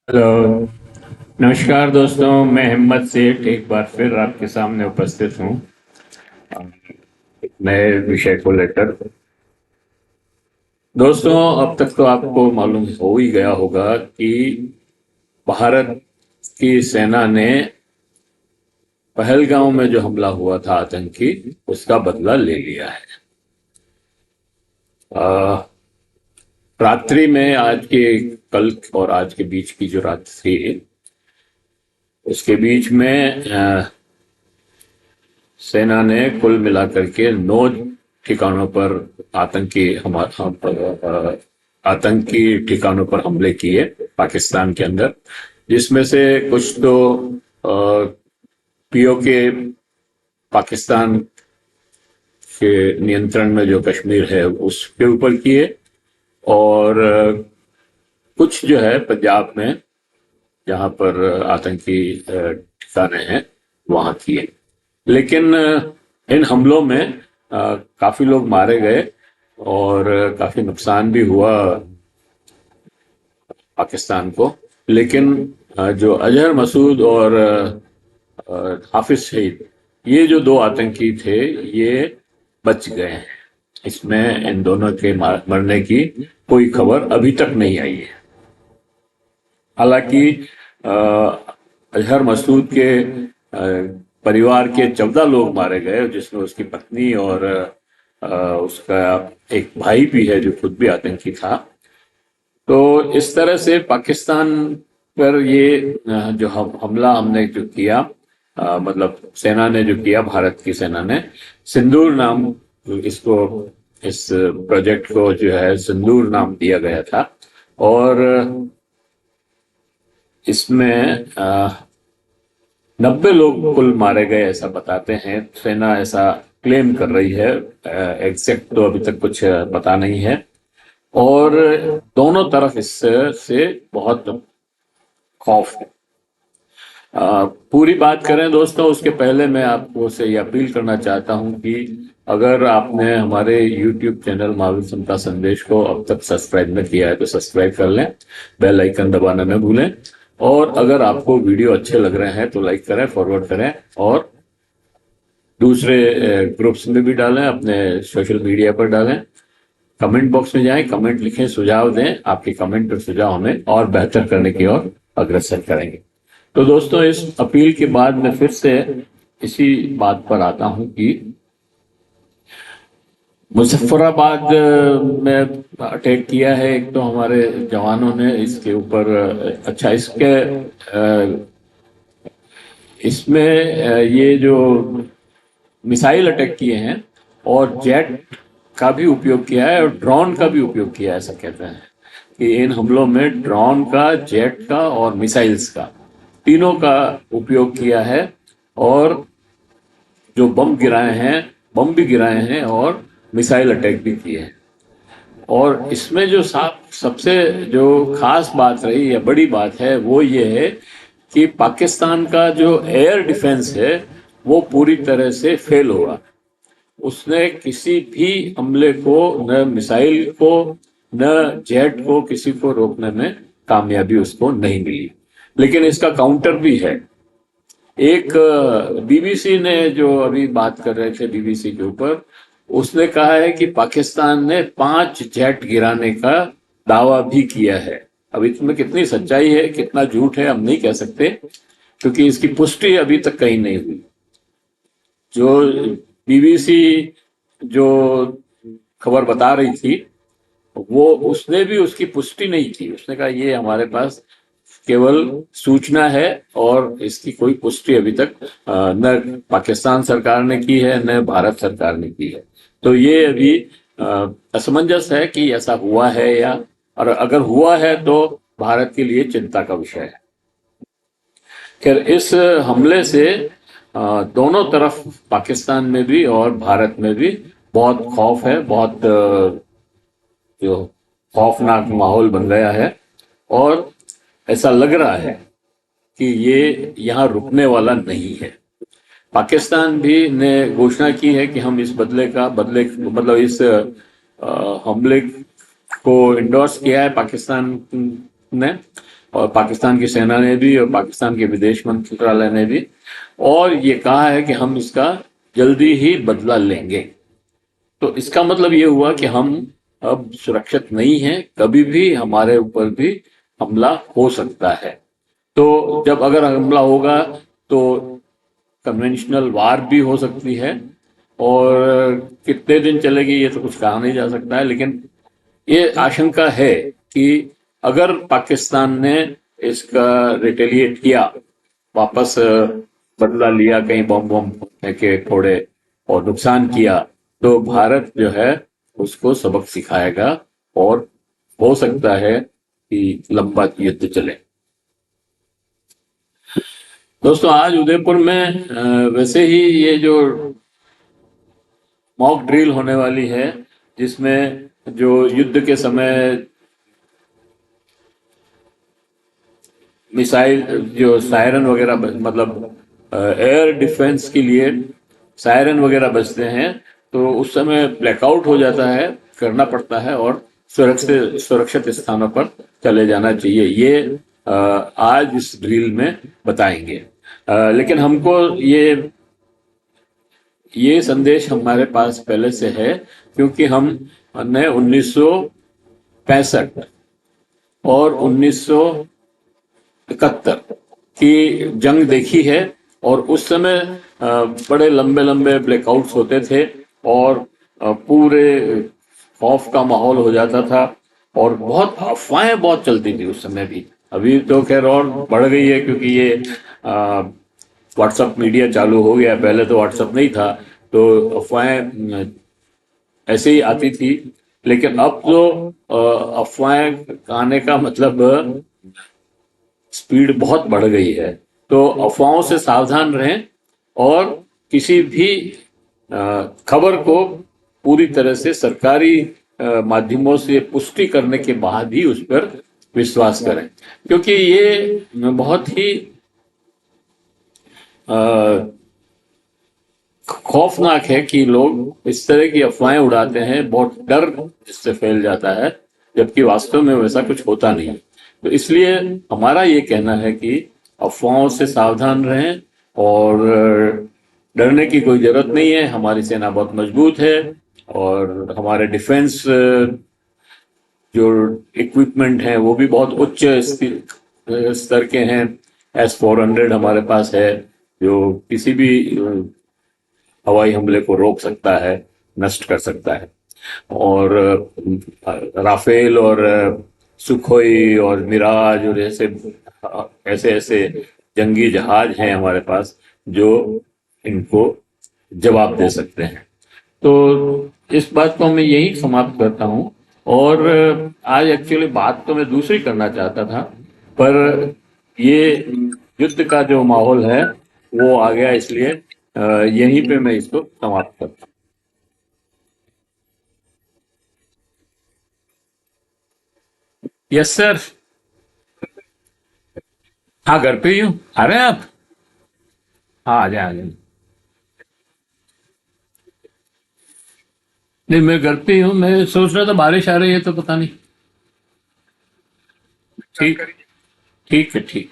Hello. नमस्कार दोस्तों, मैं हिम्मत सेठ एक बार फिर आपके सामने उपस्थित हूँ एक नए विषय को लेकर। दोस्तों, अब तक तो आपको मालूम हो ही गया होगा कि भारत की सेना ने पहलगांव में जो हमला हुआ था आतंकी, उसका बदला ले लिया है। आ, रात्रि में आज के कल और आज के बीच की जो रात थी, उसके बीच में सेना ने कुल मिलाकर के 9 ठिकानों पर आतंकी आतंकी ठिकानों पर हमले किए पाकिस्तान के अंदर, जिसमें से कुछ तो पीओके पाकिस्तान के नियंत्रण में जो कश्मीर है उसके ऊपर किए, और कुछ जो है पंजाब में जहां पर आतंकी ठिकाने हैं वहां किए। लेकिन इन हमलों में काफी लोग मारे गए और काफी नुकसान भी हुआ पाकिस्तान को। लेकिन जो अजहर मसूद और हाफिज सईद, ये जो दो आतंकी थे, ये बच गए हैं। इसमें इन दोनों के मरने की कोई खबर अभी तक नहीं आई है। हालांकि अजहर मसूद के परिवार के 14 लोग मारे गए, जिसमें उसकी पत्नी और उसका एक भाई भी है जो खुद भी आतंकी था। तो इस तरह से पाकिस्तान पर ये जो हमला हमने जो किया, मतलब सेना ने जो किया, भारत की सेना ने सिंदूर नाम, इसको इस प्रोजेक्ट को जो है सिंदूर नाम दिया गया था। और इसमें 90 लोग कुल मारे गए ऐसा बताते हैं, सेना ऐसा क्लेम कर रही है। एग्जैक्ट तो अभी तक कुछ पता नहीं है। और दोनों तरफ इससे से बहुत खौफ है। पूरी बात करें दोस्तों, उसके पहले मैं आपको से ये अपील करना चाहता हूं कि अगर आपने हमारे YouTube चैनल महावीर समता संदेश को अब तक सब्सक्राइब न किया है तो सब्सक्राइब कर लें, बेल आइकन दबाना न भूलें। और अगर आपको वीडियो अच्छे लग रहे हैं तो लाइक करें, फॉरवर्ड करें और दूसरे ग्रुप्स में भी डालें, अपने सोशल मीडिया पर डालें। कमेंट बॉक्स में जाएं, कमेंट लिखें, सुझाव दें। आपके कमेंट और सुझाव हमें और बेहतर करने की ओर अग्रसर करेंगे। तो दोस्तों, इस अपील के बाद मैं फिर से इसी बात पर आता हूं कि मुजफ्फराबाद में अटैक किया है एक तो हमारे जवानों ने इसके ऊपर। अच्छा, इसमें ये जो मिसाइल अटैक किए हैं और जेट का भी उपयोग किया है और ड्रोन का भी उपयोग किया है। ऐसा कहते हैं कि इन हमलों में ड्रोन का, जेट का और मिसाइल्स का, तीनों का उपयोग किया है। और जो बम गिराए हैं, बम भी गिराए हैं और मिसाइल अटैक भी किए हैं। और इसमें जो सबसे जो खास बात रही या बड़ी बात है वो ये है कि पाकिस्तान का जो एयर डिफेंस है वो पूरी तरह से फेल हुआ। उसने किसी भी हमले को, न मिसाइल को न जेट को, किसी को रोकने में कामयाबी उसको नहीं मिली। लेकिन इसका काउंटर भी है। एक बीबीसी ने जो अभी बात कर रहे थे बीबीसी के ऊपर, उसने कहा है कि पाकिस्तान ने 5 जेट गिराने का दावा भी किया है। अब इसमें कितनी सच्चाई है कितना झूठ है हम नहीं कह सकते, क्योंकि इसकी पुष्टि अभी तक कहीं नहीं हुई। जो बीबीसी जो खबर बता रही थी वो, उसने भी उसकी पुष्टि नहीं की। उसने कहा ये हमारे पास केवल सूचना है और इसकी कोई पुष्टि अभी तक न पाकिस्तान सरकार ने की है न भारत सरकार ने की है। तो ये अभी असमंजस है कि ऐसा हुआ है या, और अगर हुआ है तो भारत के लिए चिंता का विषय है। खैर, इस हमले से दोनों तरफ, पाकिस्तान में भी और भारत में भी बहुत खौफ है, बहुत जो खौफनाक माहौल बन गया है। और ऐसा लग रहा है कि ये यहाँ रुकने वाला नहीं है। पाकिस्तान भी ने घोषणा की है कि हम इस बदले मतलब इस हमले को इंडोर्स किया है पाकिस्तान ने। और पाकिस्तान की सेना ने भी और पाकिस्तान के विदेश मंत्रालय ने भी, और ये कहा है कि हम इसका जल्दी ही बदला लेंगे। तो इसका मतलब ये हुआ कि हम अब सुरक्षित नहीं हैं, कभी भी हमारे ऊपर भी हमला हो सकता है। तो जब अगर हमला होगा तो कन्वेंशनल वार भी हो सकती है, और कितने दिन चलेगी ये तो कुछ कहा नहीं जा सकता है, लेकिन ये आशंका है कि अगर पाकिस्तान ने इसका रिटेलिएट किया, वापस बदला लिया, कहीं बम बम फेंके थोड़े और नुकसान किया, तो भारत जो है उसको सबक सिखाएगा और हो सकता है कि लंबा युद्ध चले। दोस्तों, आज उदयपुर में वैसे ही ये जो मॉक ड्रिल होने वाली है, जिसमें जो युद्ध के समय मिसाइल, जो सायरन वगैरह मतलब एयर डिफेंस के लिए सायरन वगैरह बजते हैं, तो उस समय ब्लैकआउट हो जाता है, करना पड़ता है और सुरक्षित सुरक्षित स्थानों पर चले जाना चाहिए। ये आज इस ड्रिल में बताएंगे। लेकिन हमको ये संदेश हमारे पास पहले से है, क्योंकि हमने 1965 और 1971 की जंग देखी है, और उस समय बड़े लंबे लंबे ब्लैकआउट्स होते थे और पूरे खौफ का माहौल हो जाता था, और बहुत अफवाहें बहुत चलती थी उस समय भी। अभी तो खैर और बढ़ गई है, क्योंकि ये व्हाट्सएप मीडिया चालू हो गया। पहले तो व्हाट्सएप नहीं था, तो अफवाहें ऐसे ही आती थी। लेकिन अब तो अफवाहें आने का मतलब स्पीड बहुत बढ़ गई है। तो अफवाहों से सावधान रहें, और किसी भी खबर को पूरी तरह से सरकारी माध्यमों से पुष्टि करने के बाद ही उस पर विश्वास करें, क्योंकि ये बहुत ही खौफनाक है कि लोग इस तरह की अफवाहें उड़ाते हैं, बहुत डर इससे फैल जाता है, जबकि वास्तव में वैसा कुछ होता नहीं। तो इसलिए हमारा ये कहना है कि अफवाहों से सावधान रहें, और डरने की कोई जरूरत नहीं है। हमारी सेना बहुत मजबूत है, और हमारे डिफेंस जो इक्विपमेंट हैं वो भी बहुत उच्च स्तर के हैं। S-400 हमारे पास है, जो किसी भी हवाई हमले को रोक सकता है, नष्ट कर सकता है। और राफेल और सुखोई और मिराज और ऐसे ऐसे ऐसे जंगी जहाज हैं हमारे पास, जो इनको जवाब दे सकते हैं। तो इस बात को मैं यही समाप्त करता हूँ। और आज एक्चुअली बात तो मैं दूसरी करना चाहता था, पर ये युद्ध का जो माहौल है वो आ गया, इसलिए यहीं पे मैं इसको समाप्त करता हूँ। Yes sir. हाँ, घर पे ही हूँ। आ रहे हैं आप? हाँ, आ जाए आ जाए। नहीं, मैं घर पे ही हूँ। मैं सोच रहा था बारिश आ रही है तो पता नहीं। ठीक। ठीक है, ठीक।